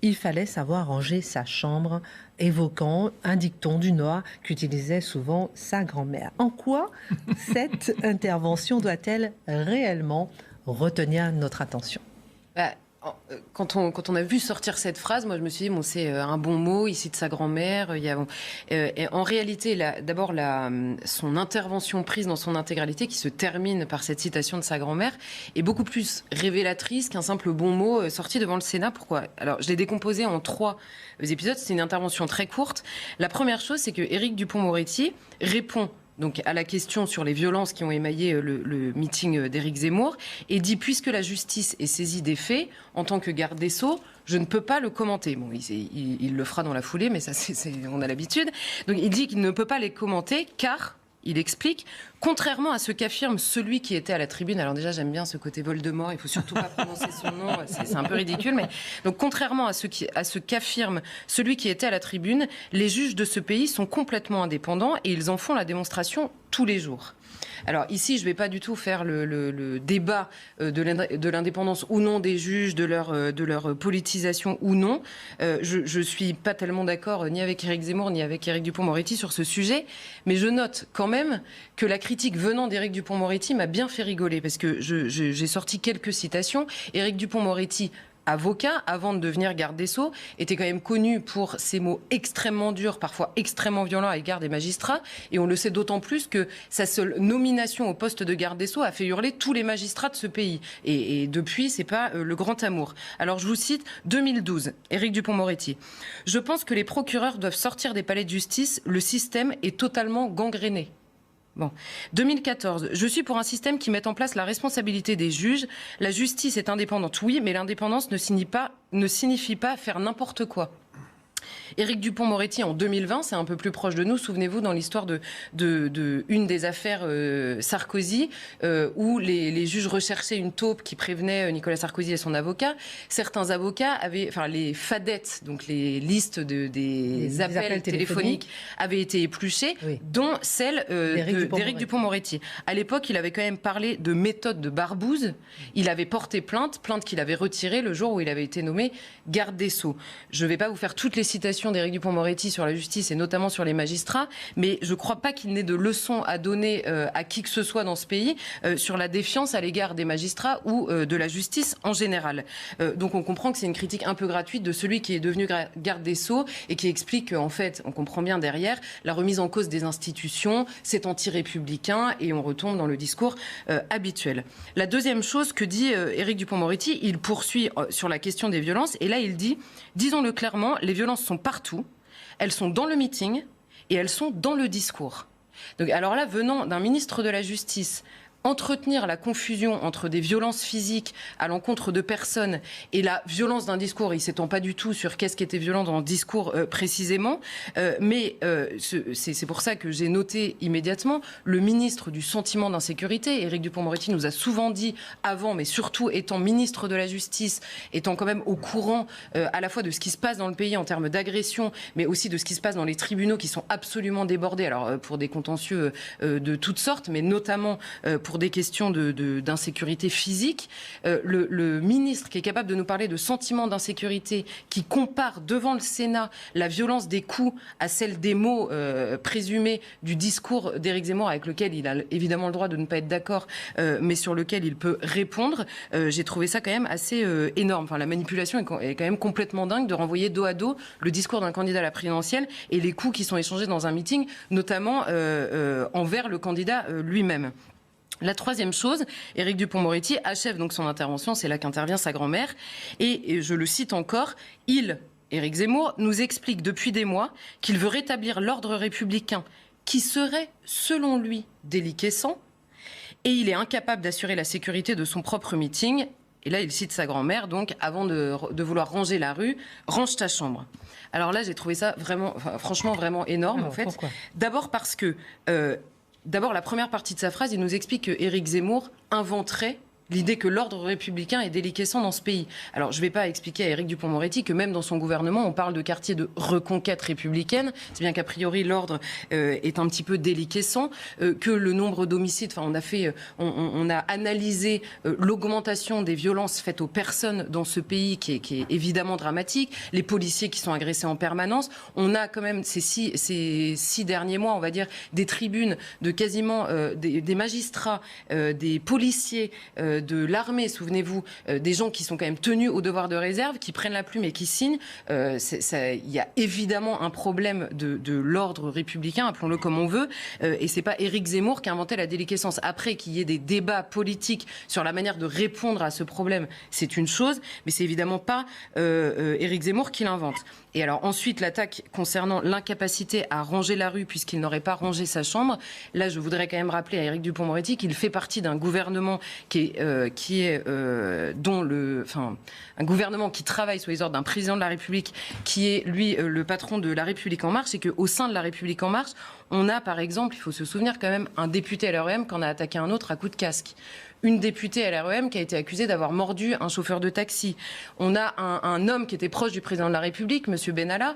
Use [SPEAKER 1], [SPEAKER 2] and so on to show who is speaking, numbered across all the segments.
[SPEAKER 1] Il fallait savoir ranger sa chambre, évoquant un dicton du Nord qu'utilisait souvent sa grand-mère. En quoi cette intervention doit-elle réellement retenir notre attention ?
[SPEAKER 2] Bah, quand on a vu sortir cette phrase, moi je me suis dit, bon, c'est un bon mot, ici de sa grand-mère. Et en réalité, d'abord, son intervention prise dans son intégralité, qui se termine par cette citation de sa grand-mère, est beaucoup plus révélatrice qu'un simple bon mot sorti devant le Sénat. Pourquoi ? Alors, je l'ai décomposé en 3 épisodes. C'est une intervention très courte. La première chose, c'est que Éric Dupond-Moretti répond donc à la question sur les violences qui ont émaillé le meeting d'Éric Zemmour, et dit, puisque la justice est saisie des faits, en tant que garde des Sceaux, je ne peux pas le commenter. Bon, il le fera dans la foulée, mais ça, on a l'habitude. Donc il dit qu'il ne peut pas les commenter, car, il explique, contrairement à ce qu'affirme celui qui était à la tribune, alors déjà j'aime bien ce côté Voldemort, il ne faut surtout pas prononcer son nom, c'est un peu ridicule, mais donc contrairement à ce qu'affirme celui qui était à la tribune, les juges de ce pays sont complètement indépendants et ils en font la démonstration tous les jours. Alors ici, je ne vais pas du tout faire le débat de l'indépendance ou non des juges, de leur politisation ou non. Je ne suis pas tellement d'accord ni avec Éric Zemmour ni avec Éric Dupond-Moretti sur ce sujet, mais je note quand même que la critique venant d'Éric Dupond-Moretti m'a bien fait rigoler, parce que j'ai sorti quelques citations. Éric Dupond-Moretti, avocat, avant de devenir garde des Sceaux, était quand même connu pour ses mots extrêmement durs, parfois extrêmement violents à l'égard des magistrats. Et on le sait d'autant plus que sa seule nomination au poste de garde des Sceaux a fait hurler tous les magistrats de ce pays. Et depuis, c'est pas le grand amour. Alors je vous cite 2012, Éric Dupond-Moretti. Je pense que les procureurs doivent sortir des palais de justice. Le système est totalement gangréné. Bon. 2014, je suis pour un système qui mette en place la responsabilité des juges. La justice est indépendante, oui, mais l'indépendance ne signifie pas faire n'importe quoi. Éric Dupond-Moretti, en 2020, c'est un peu plus proche de nous, souvenez-vous, dans l'histoire de une des affaires Sarkozy, où les juges recherchaient une taupe qui prévenait Nicolas Sarkozy et son avocat. Certains avocats avaient, enfin les fadettes, donc les listes des appels téléphoniques, avaient été épluchées, oui, dont celle d'Éric Dupond-Moretti. À l'époque, il avait quand même parlé de méthode de barbouze. Il avait porté plainte qu'il avait retirée le jour où il avait été nommé garde des Sceaux. Je ne vais pas vous faire toutes les citations d'Éric Dupond-Moretti sur la justice et notamment sur les magistrats, mais je ne crois pas qu'il n'ait de leçons à donner à qui que ce soit dans ce pays sur la défiance à l'égard des magistrats ou de la justice en général. Donc on comprend que c'est une critique un peu gratuite de celui qui est devenu garde des Sceaux et qui explique qu'en fait, on comprend bien derrière, la remise en cause des institutions, c'est anti-républicain et on retombe dans le discours habituel. La deuxième chose que dit Éric Dupond-Moretti, il poursuit sur la question des violences et là il dit, disons-le clairement, les violences sont partout, elles sont dans le meeting et elles sont dans le discours. Donc, alors là, venant d'un ministre de la Justice, entretenir la confusion entre des violences physiques à l'encontre de personnes et la violence d'un discours, il ne s'étend pas du tout sur qu'est-ce qui était violent dans le discours précisément, mais c'est pour ça que j'ai noté immédiatement le ministre du sentiment d'insécurité. Éric Dupond-Moretti nous a souvent dit avant, mais surtout étant ministre de la Justice, étant quand même au courant à la fois de ce qui se passe dans le pays en termes d'agression, mais aussi de ce qui se passe dans les tribunaux qui sont absolument débordés, alors pour des contentieux de toutes sortes, mais notamment pour des questions d'insécurité physique. Le ministre qui est capable de nous parler de sentiment d'insécurité, qui compare devant le Sénat la violence des coups à celle des mots présumés du discours d'Éric Zemmour, avec lequel il a évidemment le droit de ne pas être d'accord, mais sur lequel il peut répondre, j'ai trouvé ça quand même assez énorme. Enfin, la manipulation est quand même complètement dingue de renvoyer dos à dos le discours d'un candidat à la présidentielle et les coups qui sont échangés dans un meeting, notamment envers le candidat lui-même. La troisième chose, Éric Dupond-Moretti achève donc son intervention, c'est là qu'intervient sa grand-mère, et je le cite encore, Éric Zemmour, nous explique depuis des mois qu'il veut rétablir l'ordre républicain qui serait, selon lui, déliquescent, et il est incapable d'assurer la sécurité de son propre meeting. Et là, il cite sa grand-mère, donc, avant de vouloir ranger la rue, range ta chambre. Alors là, j'ai trouvé ça vraiment, franchement, vraiment énorme, en fait.
[SPEAKER 1] Pourquoi ?
[SPEAKER 2] D'abord parce que... D'abord, la première partie de sa phrase, il nous explique que Éric Zemmour inventerait l'idée que l'ordre républicain est déliquescent dans ce pays. Alors, je ne vais pas expliquer à Éric Dupond-Moretti que même dans son gouvernement, on parle de quartier de reconquête républicaine. C'est bien qu'a priori, l'ordre est un petit peu déliquescent, que le nombre d'homicides, on a analysé l'augmentation des violences faites aux personnes dans ce pays qui est évidemment dramatique, les policiers qui sont agressés en permanence. On a quand même ces six derniers mois, on va dire, des tribunes de quasiment des magistrats, des policiers, de l'armée, souvenez-vous, des gens qui sont quand même tenus au devoir de réserve, qui prennent la plume et qui signent. Il y a évidemment un problème de l'ordre républicain, appelons-le comme on veut, et c'est pas Éric Zemmour qui a inventé la déliquescence. Après, qu'il y ait des débats politiques sur la manière de répondre à ce problème, c'est une chose, mais c'est évidemment pas Éric Zemmour qui l'invente. Et alors ensuite, l'attaque concernant l'incapacité à ranger la rue puisqu'il n'aurait pas rangé sa chambre. Là, je voudrais quand même rappeler à Éric Dupond-Moretti qu'il fait partie d'un gouvernement un gouvernement qui travaille sous les ordres d'un président de la République qui est, lui, le patron de La République En Marche, et qu'au sein de La République En Marche, on a, par exemple, il faut se souvenir quand même, un député à l'REM qui en a attaqué un autre à coups de casque. Une députée à l'REM qui a été accusée d'avoir mordu un chauffeur de taxi. On a un homme qui était proche du président de la République, M. Benalla,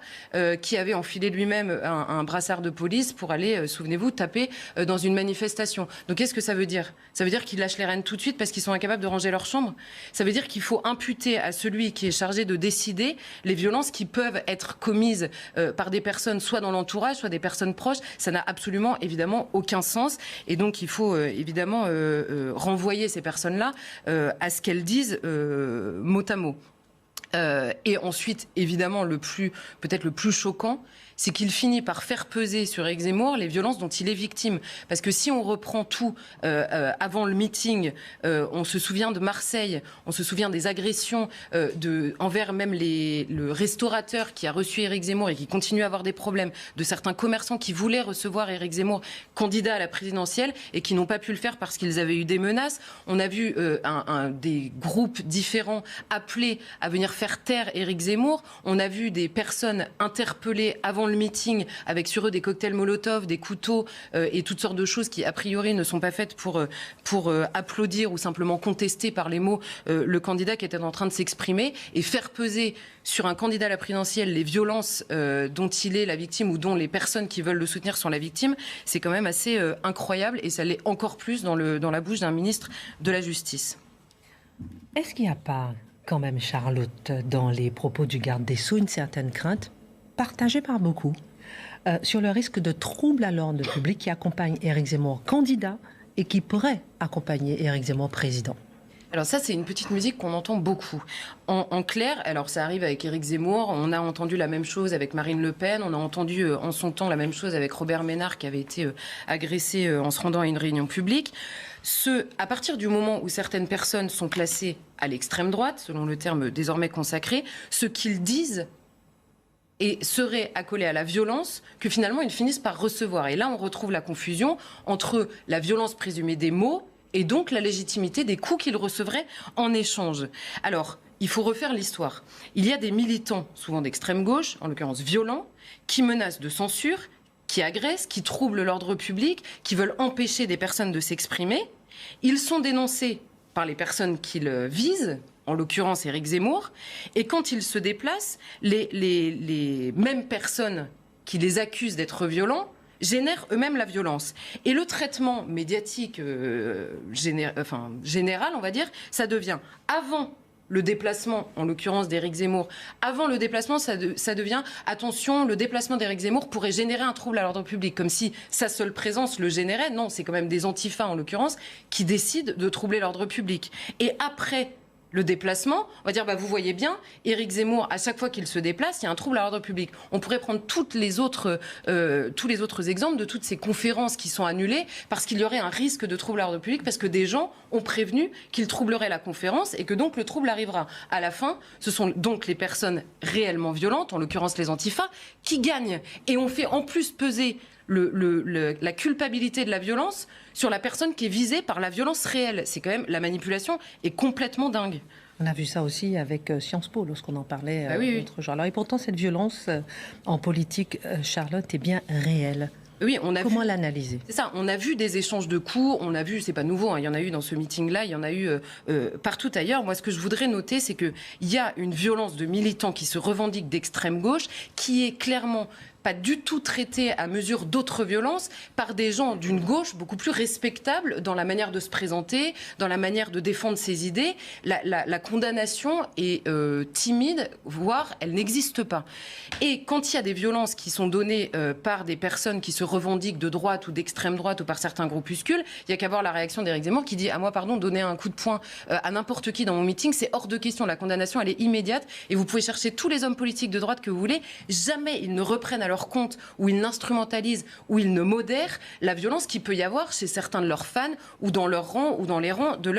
[SPEAKER 2] qui avait enfilé lui-même un brassard de police pour aller, souvenez-vous, taper dans une manifestation. Donc qu'est-ce que ça veut dire? Ça veut dire qu'ils lâchent les rênes tout de suite parce qu'ils sont incapables de ranger leur chambre? Ça veut dire qu'il faut imputer à celui qui est chargé de décider les violences qui peuvent être commises par des personnes, soit dans l'entourage, soit des personnes proches. Ça n'a absolument, évidemment, aucun sens. Et donc il faut évidemment renvoyer ces personnes-là à ce qu'elles disent mot à mot. Et ensuite, évidemment, peut-être le plus choquant, c'est qu'il finit par faire peser sur Éric Zemmour les violences dont il est victime. Parce que si on reprend tout avant le meeting, on se souvient de Marseille, on se souvient des agressions envers même le restaurateur qui a reçu Éric Zemmour et qui continue à avoir des problèmes, de certains commerçants qui voulaient recevoir Éric Zemmour, candidat à la présidentielle, et qui n'ont pas pu le faire parce qu'ils avaient eu des menaces. On a vu des groupes différents appelés à venir faire taire Éric Zemmour. On a vu des personnes interpellées avant le meeting avec sur eux des cocktails Molotov, des couteaux et toutes sortes de choses qui a priori ne sont pas faites pour applaudir ou simplement contester par les mots le candidat qui était en train de s'exprimer, et faire peser sur un candidat à la présidentielle les violences dont il est la victime ou dont les personnes qui veulent le soutenir sont la victime, c'est quand même assez incroyable, et ça l'est encore plus dans la bouche d'un ministre de la Justice.
[SPEAKER 1] Est-ce qu'il n'y a pas quand même, Charlotte, dans les propos du garde des Sceaux, une certaine crainte partagée par beaucoup sur le risque de trouble à l'ordre public qui accompagne Éric Zemmour candidat et qui pourrait accompagner Éric Zemmour président?
[SPEAKER 2] Alors ça, c'est une petite musique qu'on entend beaucoup. En clair, alors ça arrive avec Éric Zemmour, on a entendu la même chose avec Marine Le Pen, on a entendu en son temps la même chose avec Robert Ménard qui avait été agressé en se rendant à une réunion publique. À partir du moment où certaines personnes sont classées à l'extrême droite, selon le terme désormais consacré, ce qu'ils disent et seraient accolés à la violence que finalement ils finissent par recevoir. Et là, on retrouve la confusion entre la violence présumée des mots et donc la légitimité des coups qu'ils recevraient en échange. Alors, il faut refaire l'histoire. Il y a des militants, souvent d'extrême gauche, en l'occurrence violents, qui menacent de censure, qui agressent, qui troublent l'ordre public, qui veulent empêcher des personnes de s'exprimer. Ils sont dénoncés par les personnes qu'ils visent, en l'occurrence Éric Zemmour, et quand ils se déplacent, les mêmes personnes qui les accusent d'être violents génèrent eux-mêmes la violence. Et le traitement médiatique général, on va dire, ça devient avant le déplacement, en l'occurrence d'Éric Zemmour, avant le déplacement, ça devient « attention, le déplacement d'Éric Zemmour pourrait générer un trouble à l'ordre public », comme si sa seule présence le générait. Non, c'est quand même des antifas, en l'occurrence, qui décident de troubler l'ordre public. Et après le déplacement, on va dire, vous voyez bien, Éric Zemmour, à chaque fois qu'il se déplace, il y a un trouble à l'ordre public. On pourrait prendre tous les autres exemples de toutes ces conférences qui sont annulées parce qu'il y aurait un risque de trouble à l'ordre public, parce que des gens ont prévenu qu'ils troubleraient la conférence et que donc le trouble arrivera. À la fin, ce sont donc les personnes réellement violentes, en l'occurrence les antifas, qui gagnent. Et on fait en plus peser la culpabilité de la violence sur la personne qui est visée par la violence réelle. C'est quand même, la manipulation est complètement dingue.
[SPEAKER 1] On a vu ça aussi avec Sciences Po, lorsqu'on en parlait
[SPEAKER 2] oui.
[SPEAKER 1] l'autre jour. Alors, et pourtant, cette violence en politique, Charlotte, est bien réelle.
[SPEAKER 2] Oui, on a
[SPEAKER 1] Comment l'analyser?
[SPEAKER 2] C'est ça, on a vu des échanges de coups, on a vu, c'est pas nouveau, hein, il y en a eu dans ce meeting-là, il y en a eu partout ailleurs. Moi, ce que je voudrais noter, c'est qu'il y a une violence de militants qui se revendiquent d'extrême gauche, qui est clairement pas du tout traité à mesure d'autres violences par des gens d'une gauche beaucoup plus respectable dans la manière de se présenter, dans la manière de défendre ses idées. La condamnation est timide, voire elle n'existe pas. Et quand il y a des violences qui sont données par des personnes qui se revendiquent de droite ou d'extrême droite ou par certains groupuscules, il n'y a qu'à voir la réaction d'Éric Zemmour qui dit « Ah moi, pardon, donner un coup de poing à n'importe qui dans mon meeting, c'est hors de question. La condamnation, elle est immédiate. Et vous pouvez chercher tous les hommes politiques de droite que vous voulez. Jamais ils ne reprennent à leur compte, ou ils n'instrumentalisent, ou ils ne modèrent la violence qu'il peut y avoir chez certains de leurs fans, ou dans leur rang, ou dans les rangs de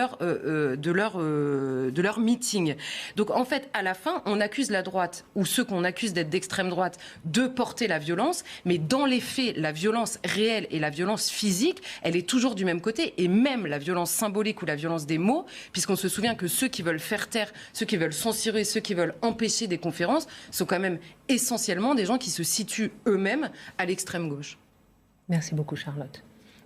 [SPEAKER 2] leur meeting. » Donc en fait, à la fin, on accuse la droite, ou ceux qu'on accuse d'être d'extrême droite, de porter la violence, mais dans les faits, la violence réelle et la violence physique, elle est toujours du même côté, et même la violence symbolique ou la violence des mots, puisqu'on se souvient que ceux qui veulent faire taire, ceux qui veulent censurer, ceux qui veulent empêcher des conférences, sont quand même essentiellement des gens qui se situent eux-mêmes à l'extrême gauche.
[SPEAKER 1] Merci beaucoup, Charlotte.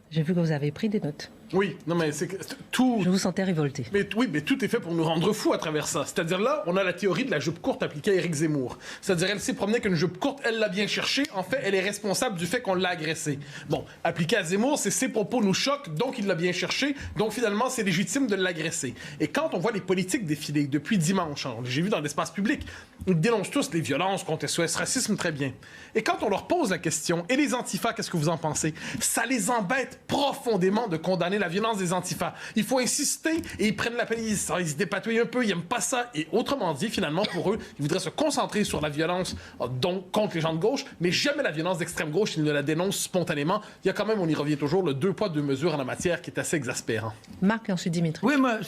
[SPEAKER 1] J'ai vu que vous avez pris des notes.
[SPEAKER 3] Oui, non mais c'est tout...
[SPEAKER 1] Je vous sentais révolté.
[SPEAKER 3] Mais oui, mais tout est fait pour nous rendre fous à travers ça. C'est-à-dire là, on a la théorie de la jupe courte appliquée à Éric Zemmour. C'est-à-dire elle s'est promenée avec une jupe courte, elle l'a bien cherchée. En fait, elle est responsable du fait qu'on l'a agressée. Bon, appliqué à Zemmour, c'est ses propos nous choquent, donc il l'a bien cherché. Donc finalement, c'est légitime de l'agresser. Et quand on voit les politiques défiler depuis dimanche, hein, j'ai vu dans l'espace public, ils dénoncent tous les violences contre SOS Racisme, très bien. Et quand on leur pose la question, et les antifas, qu'est-ce que vous en pensez? Ça les embête profondément de condamner la violence des antifas. Il faut insister et ils prennent la peine, ils se dépatouillent un peu, ils n'aiment pas ça. Et autrement dit, finalement, pour eux, ils voudraient se concentrer sur la violence donc, contre les gens de gauche, mais jamais la violence d'extrême gauche, ils ne la dénoncent spontanément. Il y a quand même, on y revient toujours, le deux poids, deux mesures en la matière qui est assez exaspérant.
[SPEAKER 1] Marc et ensuite Dimitri.
[SPEAKER 4] Oui, moi,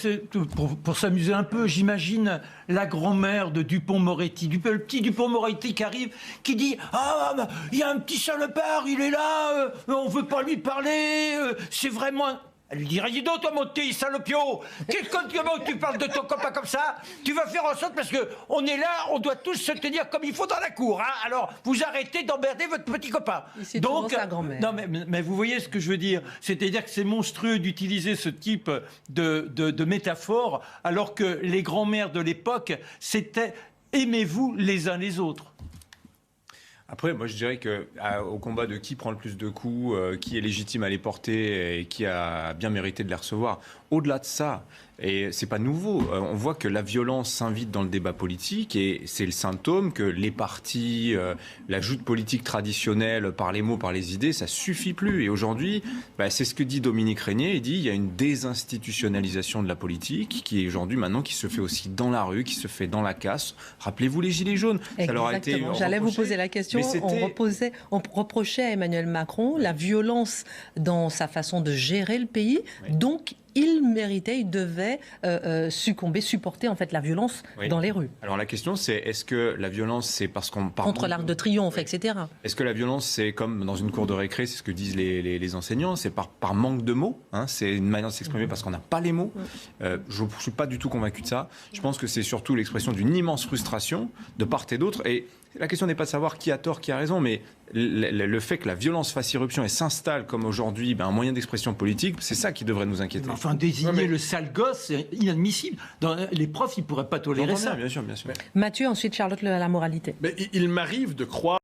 [SPEAKER 4] pour s'amuser un peu, j'imagine la grand-mère de Dupond-Moretti, le petit Dupond-Moretti qui arrive, qui dit « Ah, il y a un petit salopard, il est là, on ne veut pas lui parler, c'est vraiment... » Elle lui dit, dis donc, toi, mon petit salopio, comment tu parles de ton copain comme ça? Tu vas faire en sorte, parce qu'on est là, on doit tous se tenir comme il faut dans la cour. Hein. Alors, vous arrêtez d'emmerder votre petit copain.
[SPEAKER 1] Donc, sa grand-mère.
[SPEAKER 4] Non, mais vous voyez ce que je veux dire? C'est-à-dire que c'est monstrueux d'utiliser ce type de métaphore, alors que les grands-mères de l'époque, c'était « aimez-vous les uns les autres ».
[SPEAKER 5] Après, moi, je dirais qu'au combat de qui prend le plus de coups, qui est légitime à les porter et qui a bien mérité de les recevoir, au-delà de ça, et c'est pas nouveau, on voit que la violence s'invite dans le débat politique et c'est le symptôme que les partis, la joute politique traditionnelle par les mots, par les idées, ça suffit plus. Et aujourd'hui, c'est ce que dit Dominique Régnier, il dit il y a une désinstitutionnalisation de la politique qui est aujourd'hui maintenant qui se fait aussi dans la rue, qui se fait dans la casse. Rappelez-vous les Gilets jaunes.
[SPEAKER 1] Ça leur a été J'allais vous poser la question. On reprochait à Emmanuel Macron la violence dans sa façon de gérer le pays. Oui. Donc, il méritait, il devait supporter en fait la violence dans les rues.
[SPEAKER 5] Alors la question c'est, est-ce que la violence c'est parce qu'on...
[SPEAKER 1] Contre l'Arc de Triomphe, etc. Est-ce
[SPEAKER 5] que la violence c'est comme dans une cour de récré, c'est ce que disent les enseignants, c'est par manque de mots, hein, c'est une manière de s'exprimer parce qu'on n'a pas les mots. Je ne suis pas du tout convaincu de ça. Je pense que c'est surtout l'expression d'une immense frustration de part et d'autre. Et la question n'est pas de savoir qui a tort, qui a raison, mais le fait que la violence fasse irruption et s'installe comme aujourd'hui un moyen d'expression politique, c'est ça qui devrait nous inquiéter.
[SPEAKER 4] Enfin, désigner le sale gosse, c'est inadmissible. Les profs, ils ne pourraient pas tolérer ça.
[SPEAKER 5] Bien sûr, bien sûr.
[SPEAKER 1] Mathieu, ensuite Charlotte, la moralité.
[SPEAKER 3] Mais il m'arrive de croire